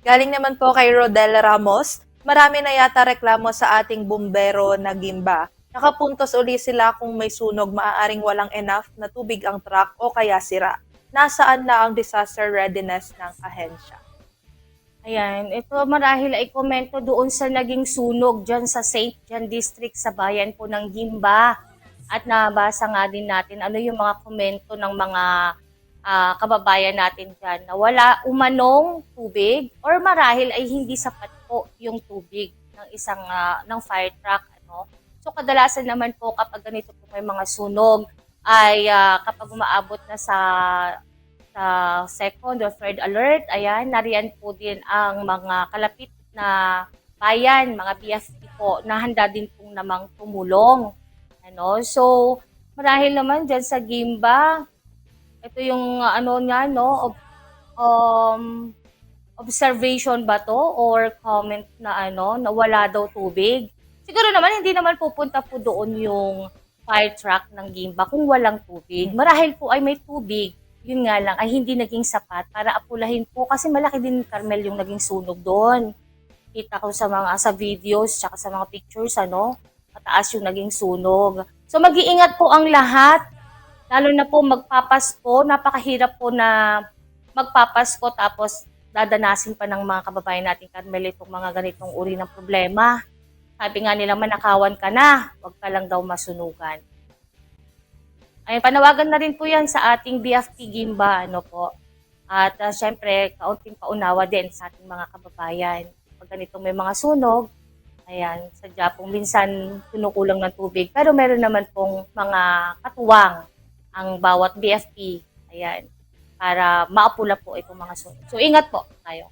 Galing naman po kay Rodel Ramos. Marami na yata reklamo sa ating bumbero na Gimba. Nakapuntos uli sila kung may sunog, maaaring walang enough na tubig ang truck o kaya sira. Nasaan na ang disaster readiness ng ahensya? Ayan, ito marahil ay komento doon sa naging sunog dyan sa St. John District sa bayan po ng Gimba. At nabasa nga din natin ano yung mga komento ng mga kababayan natin dyan na wala umanong tubig or marahil ay hindi sapat po yung tubig ng isang ng fire truck. Ano? So kadalasan naman po kapag ganito po may mga sunog ay kapag umaabot na sa second or third alert, ayan, nariyan po din ang mga kalapit na bayan, mga BFP po, na handa din pong namang tumulong. Ano? So, marahil naman dyan sa Gimba, ito yung ano nga, no, um, observation ba to or comment na ano, na wala daw tubig. Siguro naman, hindi naman pupunta po doon yung fire truck ng Gimba kung walang tubig. Marahil po ay may tubig, yun nga lang ay hindi naging sapat para apulahin po kasi malaki din Carmel yung naging sunog doon. Kita ko sa mga sa videos tsaka sa mga pictures ano, mataas yung naging sunog. So mag-iingat po ang lahat, lalo na po magpapasko, napakahirap po na magpapasko tapos dadanasin pa ng mga kababayan natin Carmel itong mga ganitong uri ng problema. Sabi nga nila manakawan ka na, wag ka lang daw masunugan. Ay, panawagan na rin po yan sa ating BFP Gimba, ano po. At syempre, kaunting paunawa din sa ating mga kababayan. Pag ganitong may mga sunog, ayan, sadya pong minsan kinukulang ng tubig. Pero meron naman pong mga katuwang ang bawat BFP, ayan, para maapula po itong mga sunog. So, ingat po tayo.